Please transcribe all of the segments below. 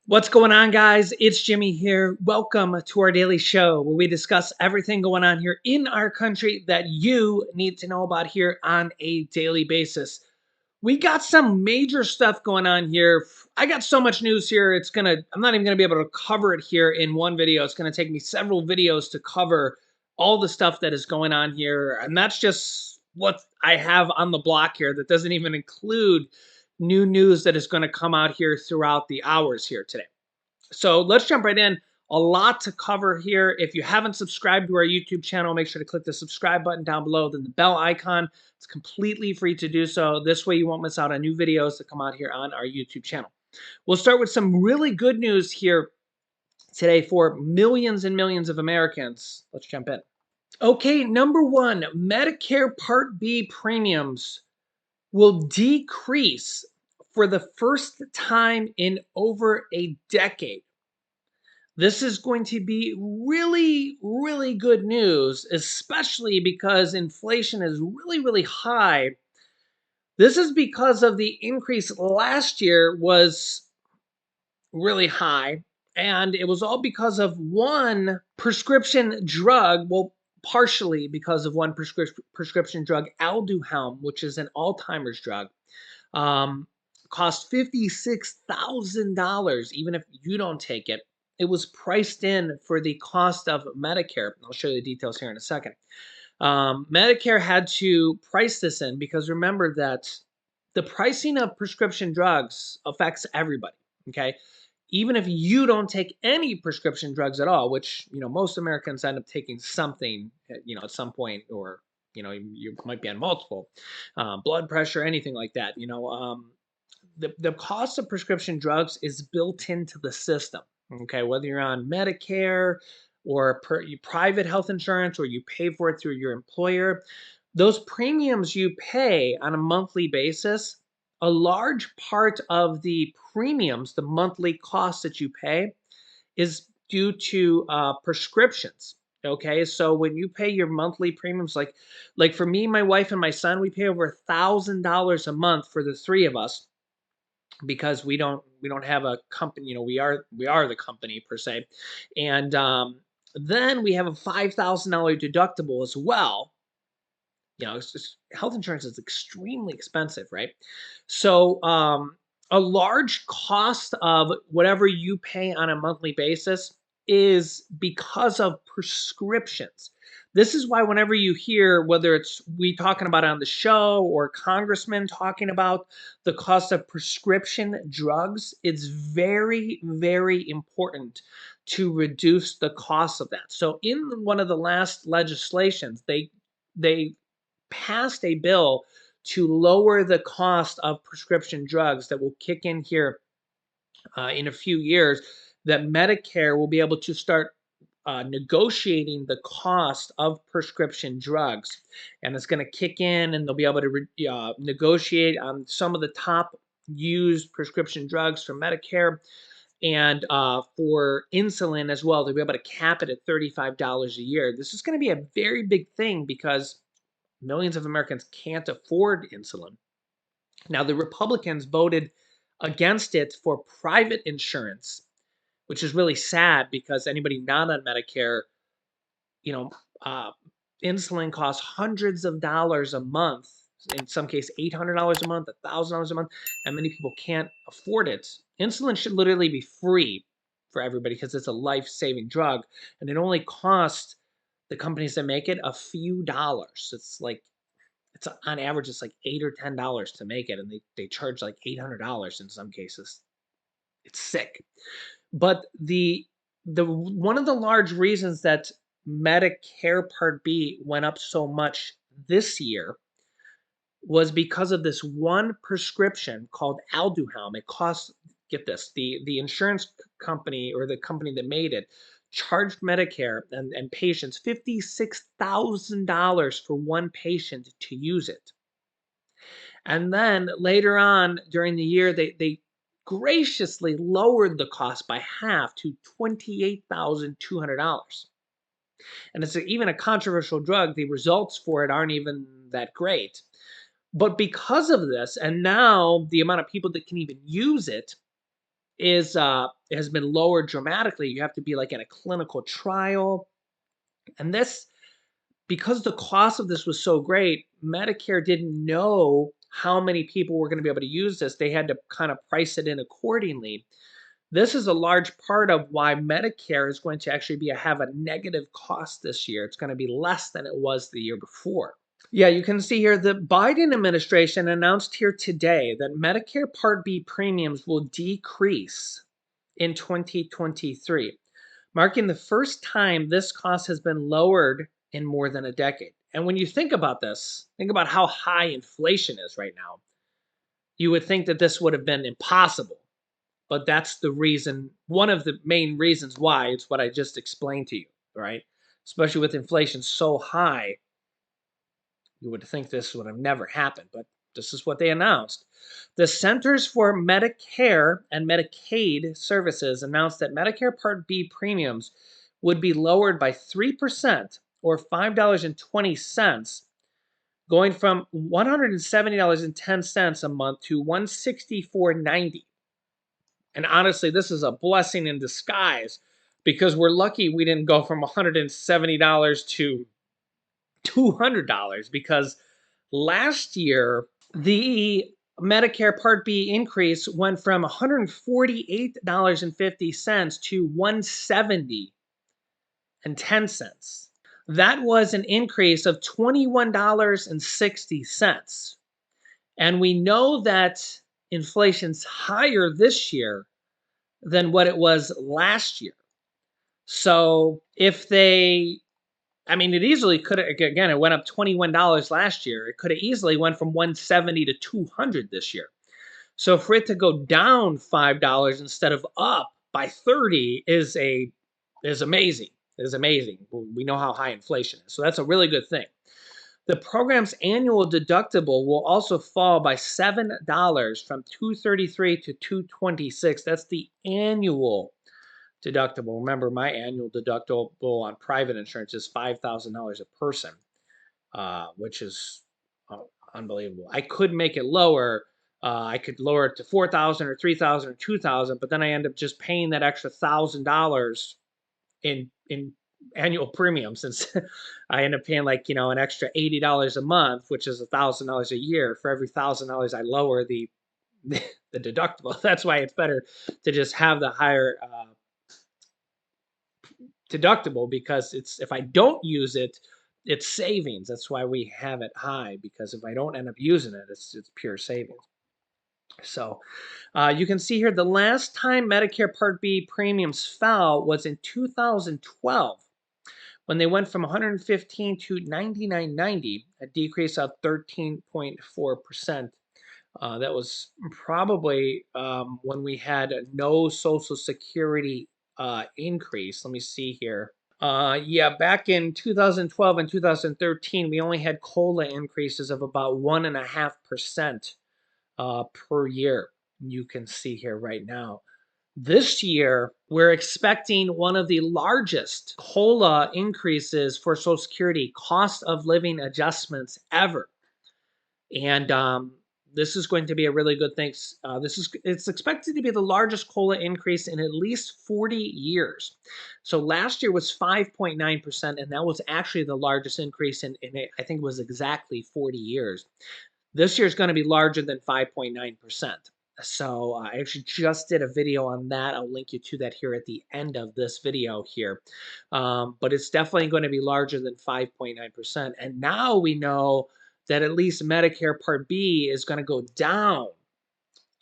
What's going on, guys? It's Jimmy here. Welcome to our daily show where we discuss everything going on here in our country that you need to know about here on a daily basis. We got some major stuff going on here. I got so much news here. I'm not even gonna be able to cover it here in one video. It's gonna take me several videos to cover all the stuff that is going on here. And that's just what I have on the block here. That doesn't even include new news that is going to come out here throughout the hours here today. So let's jump right in. A lot to cover here. If you haven't subscribed to our YouTube channel, make sure to click the subscribe button down below, then the bell icon. It's completely free to do so. This way you won't miss out on new videos that come out here on our YouTube channel. We'll start with some really good news here today for millions and millions of Americans. Let's jump in. Okay, number one, Medicare Part B premiums will decrease for the first time in over a decade. This is going to be really, really good news, especially because inflation is really, really high. This is because of the increase last year was really high, and it was all because of one prescription drug. Well, partially because of one prescription drug, Alduhelm, which is an Alzheimer's drug. Um, Cost $56,000 even if you don't take it. It was priced in for the cost of Medicare. I'll show you the details here in a second. Medicare had to price this in because remember that the pricing of prescription drugs affects everybody. Okay. Even if you don't take any prescription drugs at all, which, most Americans end up taking something, at some point, or, you might be on multiple, blood pressure, anything like that, the cost of prescription drugs is built into the system. Okay. Whether you're on Medicare or private health insurance or you pay for it through your employer, those premiums you pay on a monthly basis, a large part of the premiums, the monthly costs that you pay, is due to prescriptions. Okay, so when you pay your monthly premiums, like for me, my wife, and my son, we pay over $1,000 a month for the three of us because we don't have a company. We are the company per se, and then we have a $5,000 deductible as well. It's just, health insurance is extremely expensive, right? So, a large cost of whatever you pay on a monthly basis is because of prescriptions. This is why whenever you hear, whether it's we talking about it on the show or congressmen talking about the cost of prescription drugs, it's very, very important to reduce the cost of that. So in one of the last legislations, they passed a bill to lower the cost of prescription drugs that will kick in here in a few years, that Medicare will be able to start negotiating the cost of prescription drugs. And it's going to kick in, and they'll be able to negotiate on some of the top used prescription drugs for Medicare. And for insulin as well, they'll be able to cap it at $35 a year. This is going to be a very big thing because millions of Americans can't afford insulin. Now, the Republicans voted against it for private insurance, which is really sad because anybody not on Medicare, you know, uh, insulin costs hundreds of dollars a month, in some case $800 a month, $1,000 a month, and many people can't afford it. Insulin should literally be free for everybody because it's a life-saving drug, and it only costs the companies that make it a few dollars. It's on average it's like $8 or $10 to make it, and they charge like $800 in some cases. It's sick. But the one of the large reasons that Medicare Part B went up so much this year was because of this one prescription called Alduhelm. It costs, get this, the insurance company or the company that made it charged Medicare and patients $56,000 for one patient to use it. And then later on during the year, they graciously lowered the cost by half to $28,200. And it's even a controversial drug. The results for it aren't even that great. But because of this, and now the amount of people that can even use it is has been lowered dramatically. You have to be like in a clinical trial, and this, because the cost of this was so great, Medicare didn't know how many people were going to be able to use this. They had to kind of price it in accordingly. This is a large part of why Medicare is going to actually have a negative cost this year. It's going to be less than it was the year before. Yeah, you can see here the Biden administration announced here today that Medicare Part B premiums will decrease in 2023, marking the first time this cost has been lowered in more than a decade. And when you think about this, think about how high inflation is right now. You would think that this would have been impossible, but that's the reason, one of the main reasons why. It's what I just explained to you, right? Especially with inflation so high, you would think this would have never happened, but this is what they announced. The Centers for Medicare and Medicaid Services announced that Medicare Part B premiums would be lowered by 3% or $5.20, going from $170.10 a month to $164.90. And honestly, this is a blessing in disguise because we're lucky we didn't go from $170 to $200, because last year the Medicare Part B increase went from $148.50 to $170.10. That was an increase of $21.60. And we know that inflation's higher this year than what it was last year. So if they, I mean, it easily could have, again, it went up $21 last year. It could have easily went from 170 to 200 this year. So for it to go down $5 instead of up by 30 is amazing. Is amazing. We know how high inflation is. So that's a really good thing. The program's annual deductible will also fall by $7 from 233 to 226. That's the annual deductible. Remember, my annual deductible on private insurance is $5,000 a person, which is unbelievable. I could make it lower. I could lower it to 4,000 or 3,000 or 2,000, but then I end up just paying that extra $1,000 in annual premium, since I end up paying like, an extra $80 a month, which is $1,000 a year. For every $1,000 I lower the deductible. That's why it's better to just have the higher deductible, because it's, if I don't use it, it's savings. That's why we have it high, because if I don't end up using it, it's pure savings. So you can see here the last time Medicare Part B premiums fell was in 2012, when they went from 115 to 99.90, a decrease of 13.4%. That was probably when we had no Social Security increase. Let me see here. Yeah, back in 2012 and 2013, we only had COLA increases of about 1.5% per year. You can see here right now. This year, we're expecting one of the largest COLA increases for Social Security cost of living adjustments ever. And this is going to be a really good thing. It's expected to be the largest COLA increase in at least 40 years. So last year was 5.9%, and that was actually the largest increase in I think it was exactly 40 years. This year is going to be larger than 5.9%. So I actually just did a video on that. I'll link you to that here at the end of this video here. But it's definitely going to be larger than 5.9%. And now we know that at least Medicare Part B is going to go down.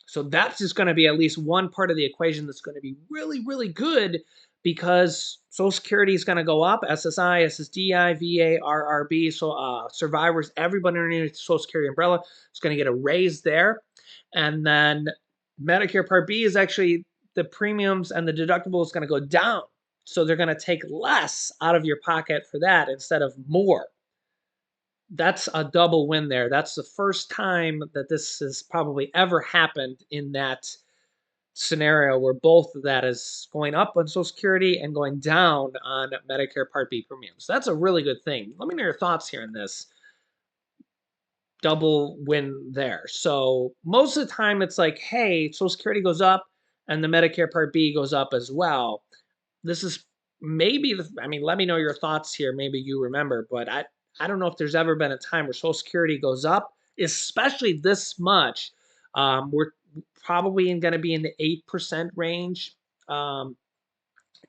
So that's just going to be at least one part of the equation that's going to be really, really good, because Social Security is going to go up. SSI, SSDI, VA, RRB, so survivors, everybody underneath the Social Security umbrella is going to get a raise there. And then Medicare Part B is actually, the premiums and the deductible is going to go down. So they're going to take less out of your pocket for that instead of more. That's a double win there. That's the first time that this has probably ever happened in that scenario, where both of that is going up on Social Security and going down on Medicare Part B premiums. That's a really good thing. Let me know your thoughts here on this double win there. So most of the time it's like, hey, Social Security goes up and the Medicare Part B goes up as well. This is maybe I mean, let me know your thoughts here. Maybe you remember, but I don't know if there's ever been a time where Social Security goes up, especially this much. We're probably going to be in the 8% range. Um,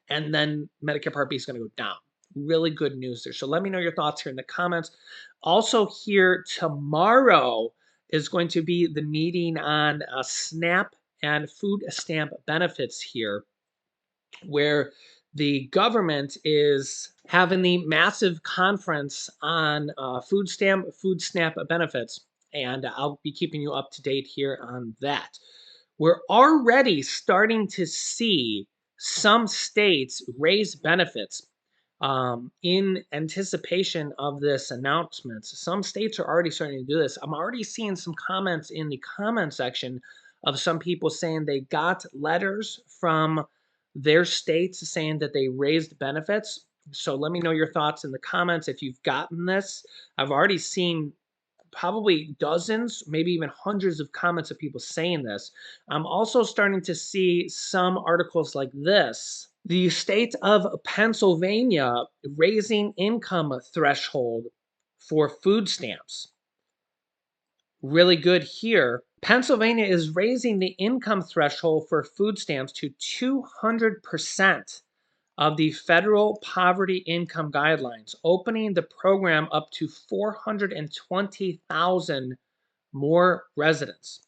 and then Medicare Part B is going to go down. Really good news there. So let me know your thoughts here in the comments. Also, here tomorrow is going to be the meeting on SNAP and food stamp benefits here, where the government is having the massive conference on food stamp benefits, and I'll be keeping you up to date here on that. We're already starting to see some states raise benefits in anticipation of this announcement. Some states are already starting to do this. I'm already seeing some comments in the comment section of some people saying they got letters from their states saying that they raised benefits. So let me know your thoughts in the comments if you've gotten this. I've already seen probably dozens, maybe even hundreds of comments of people saying this. I'm also starting to see some articles like this. The state of Pennsylvania raising income threshold for food stamps. Really good here. Pennsylvania is raising the income threshold for food stamps to 200% of the federal poverty income guidelines, opening the program up to 420,000 more residents.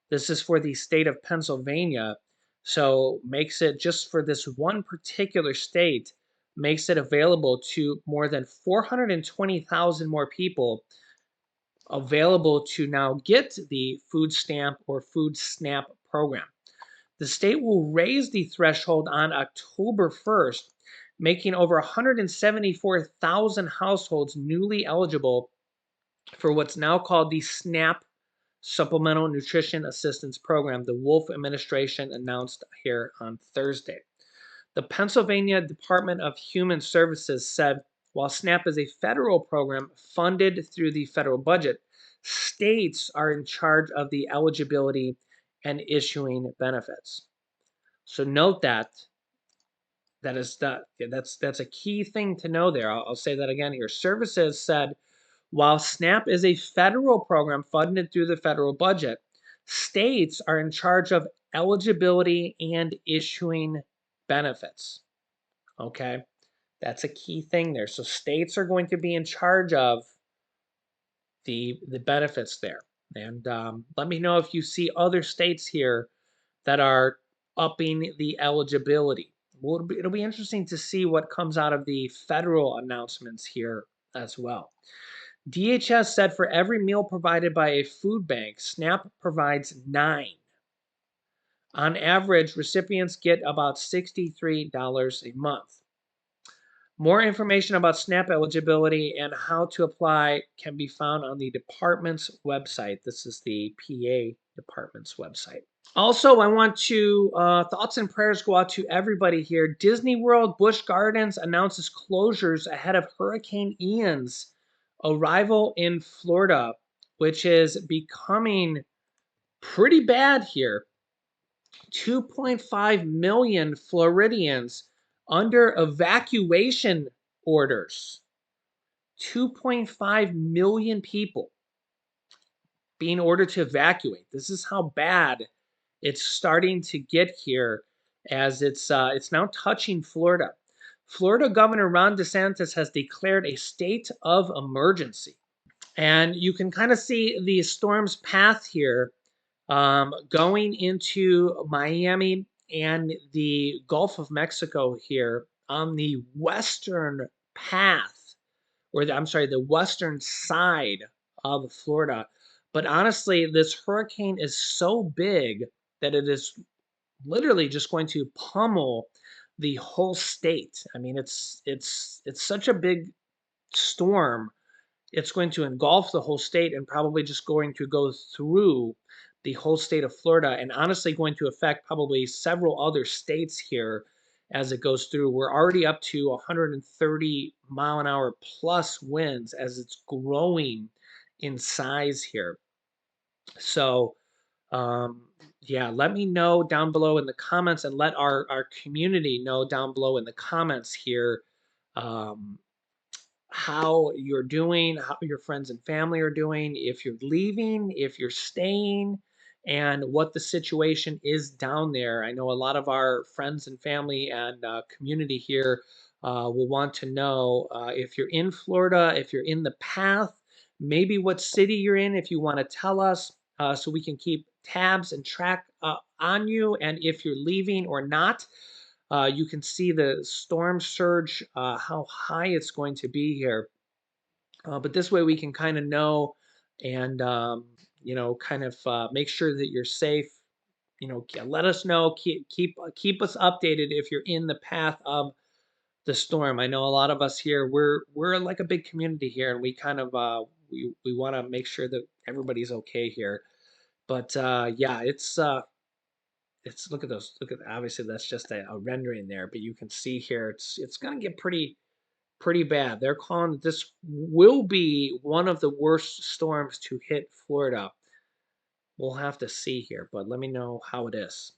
This is for the state of Pennsylvania. So makes it just for this one particular state, makes it available to more than 420,000 more people available to now get the food stamp or food SNAP program. The state will raise the threshold on October 1st, making over 174,000 households newly eligible for what's now called the SNAP Supplemental Nutrition Assistance Program, the Wolf administration announced here on Thursday. The Pennsylvania Department of Human Services said while SNAP is a federal program funded through the federal budget, states are in charge of the eligibility and issuing benefits. So note that's a key thing to know there. I'll say that again here. Services said while SNAP is a federal program funded through the federal budget, states are in charge of eligibility and issuing benefits. Okay, that's a key thing there. So states are going to be in charge of the benefits there. And let me know if you see other states here that are upping the eligibility. Well, it'll be interesting to see what comes out of the federal announcements here as well. DHS said for every meal provided by a food bank, SNAP provides 9. On average, recipients get about $63 a month. More information about SNAP eligibility and how to apply can be found on the department's website. This is the PA department's website. Also, I want to thoughts and prayers go out to everybody here. Disney World Busch Gardens announces closures ahead of Hurricane Ian's arrival in Florida, which is becoming pretty bad here. 2.5 million Floridians under evacuation orders. 2.5 million people being ordered to evacuate. This is how bad it's starting to get here, as it's now touching Florida. Florida Governor Ron DeSantis has declared a state of emergency, and you can kind of see the storm's path here, going into Miami and the Gulf of Mexico here on the western path, or the western side of Florida. But honestly, this hurricane is so big that it is literally just going to pummel the whole state. I mean, it's such a big storm. It's going to engulf the whole state and probably just going to go through the whole state of Florida, and honestly going to affect probably several other states here as it goes through. We're already up to 130-mile-an-hour plus winds as it's growing in size here. So Yeah, let me know down below in the comments, and let our community know down below in the comments here, um, how you're doing, how your friends and family are doing, if you're leaving, if you're staying, and what the situation is down there. I know a lot of our friends and family and community here will want to know if you're in Florida, if you're in the path, maybe what city you're in, if you want to tell us, so we can keep tabs and track on you, and if you're leaving or not. You can see the storm surge, how high it's going to be here. But this way we can kind of know, and kind of make sure that you're safe. Let us know. Keep us updated if you're in the path of the storm. I know a lot of us here. We're like a big community here, and we kind of we want to make sure that everybody's okay here. But yeah, it's look at those. Look at, obviously that's just a rendering there, but you can see here it's gonna get pretty bad. They're calling that this will be one of the worst storms to hit Florida. We'll have to see here, but let me know how it is.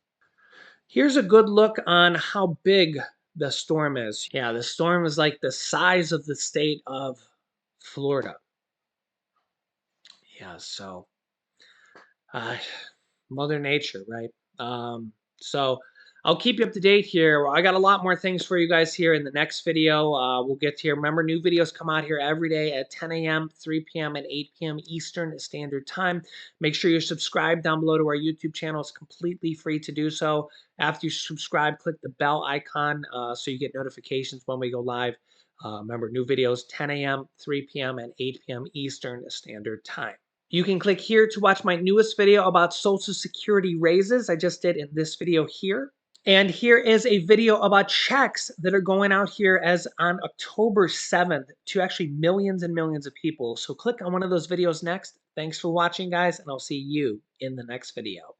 Here's a good look on how big the storm is. Yeah, the storm is like the size of the state of Florida. Yeah, so uh, Mother Nature, right? So I'll keep you up to date here. I got a lot more things for you guys here in the next video. We'll get to here. Remember, new videos come out here every day at 10 a.m., 3 p.m., and 8 p.m. Eastern Standard Time. Make sure you're subscribed down below to our YouTube channel. It's completely free to do so. After you subscribe, click the bell icon so you get notifications when we go live. Remember, new videos 10 a.m., 3 p.m., and 8 p.m. Eastern Standard Time. You can click here to watch my newest video about Social Security raises I just did in this video here. And here is a video about checks that are going out here as on October 7th to actually millions and millions of people. So click on one of those videos next. Thanks for watching, guys, and I'll see you in the next video.